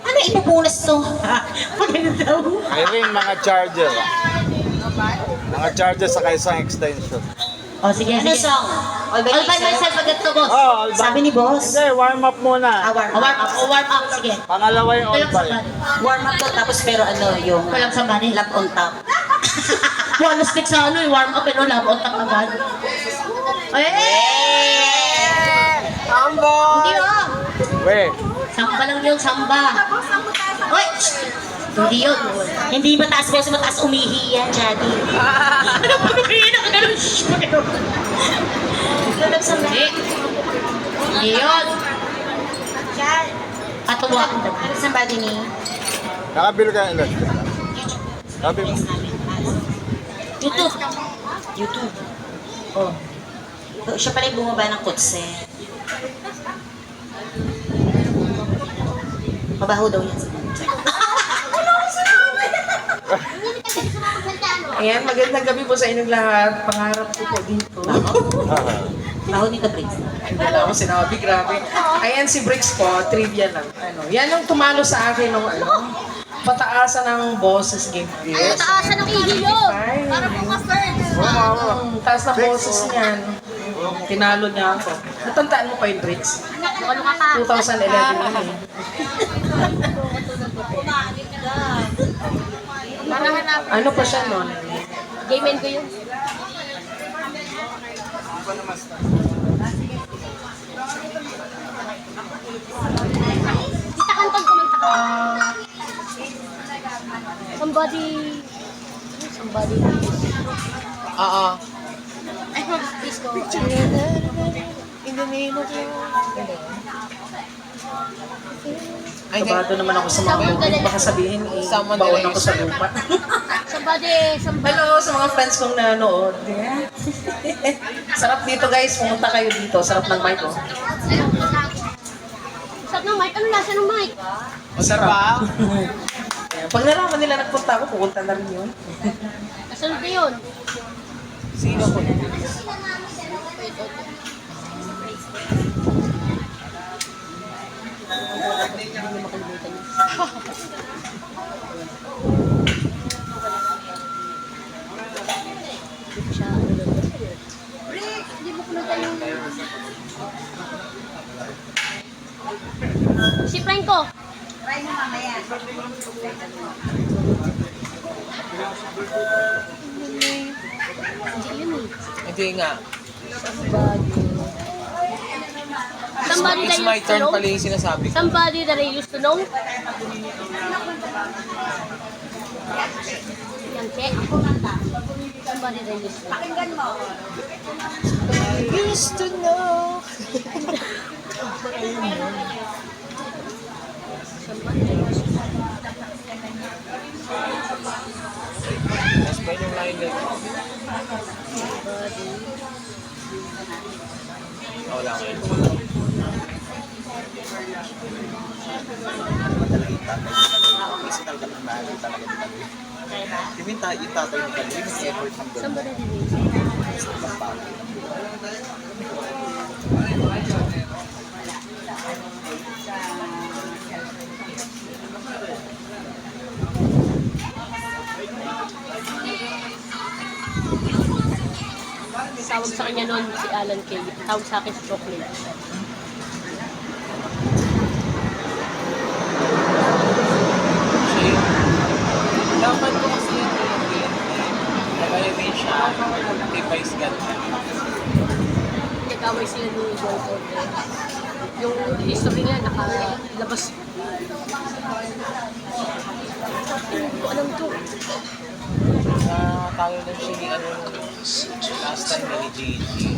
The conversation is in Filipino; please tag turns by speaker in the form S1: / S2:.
S1: Ano ipupunas to? Maganda daw.
S2: Mayroon mga charger. Mga charger sa isang extension.
S1: O sige, ano song? All by myself agad to, boss.
S2: Oh, all by-
S1: Sabi ni boss.
S2: Hindi, warm up muna.
S1: Warm up, sige.
S2: Pangalawa yung all by.
S1: Warm up to, tapos pero ano, yung walang sambani, lap on top. Wala stick sa ano, yung warm up, pero lap on top agad.
S3: Ambo!
S1: Hindi ah.
S2: Weh,
S1: Samba lang yung samba. Oy! Hindi yun. Hindi mataas boss, mataas umihi yan, Jadi. Ano ba umihi? Nakaganon. Hindi. Hindi yun. Katuwa. Ano sa body ni?
S2: nakabili ka ng electric. Sabi mo.
S1: YouTube. YouTube. Oh. So, siya pala yung bumaba ng kotse. Mabaho daw yan.
S3: Ayan, magandang gabi po sa inyong lahat. Pangarap ko po dito.
S1: Baho nito, Briggs.
S3: Wala akong sinabi, grabe. Ayan si Bricks po, trivia lang. Yan ang tumalo sa akin nung pataasan ng boses game.
S4: Ay, taasan ng ihiyo. Para po ka first.
S3: Taas na boses niyan. Tinalo niya ako. Natandaan mo pa yung Bricks?
S4: Ano ka pa?
S3: 2011 yun eh.
S4: Para hanapin.
S3: Ano pa siya nun?
S4: Game ko yun. Kita kantong kumanta ka. Somebody... Somebody...
S3: Oo.
S4: Ay, please go.
S3: In the name of Kabado naman ako sa mga movie. Baka sabihin, baon ako sa lupa.
S4: Somebody...
S3: Hello sa mga friends kong nanonood. Sarap dito guys, pumunta kayo dito. Sarap ng mic oh.
S4: Sarap ng mic. Ano nasa ng mic?
S3: Masarap. Pag nalaman nila nagpunta ako, pupunta na rin yun.
S4: Nasunod na yun.
S3: Sino po?
S4: Hindi mo kunutan yung... Si Franco. Try mo mamaya. Hindi yun eh.
S5: Hindi nga.
S4: Somebody that
S5: It's my
S4: used to
S5: turn
S4: know.
S5: pala yung sinasabi ko.
S4: Somebody that I used to know. Yan, check. Somebody that I used to know. Pakinggan mo.
S5: Used to know. Mas pa yung line na ito. Wala ko yun. Kasi talaga ng mahal talaga ni Kaloy. Yung tatay ni Kaloy, yung effort ng doon.
S4: Somebody that I used to know. Tawag sa kanya noon si Alan Kay. Tawag sa akin si Chocolate.
S5: Dapat ko kasi yung nagaya din siya kay Vice Ganda.
S4: Nag-away sila ni Joel Conte. Yung history niya nakalabas. Hindi ko alam to.
S5: Tayo lang siya ni ano last time ni Gigi.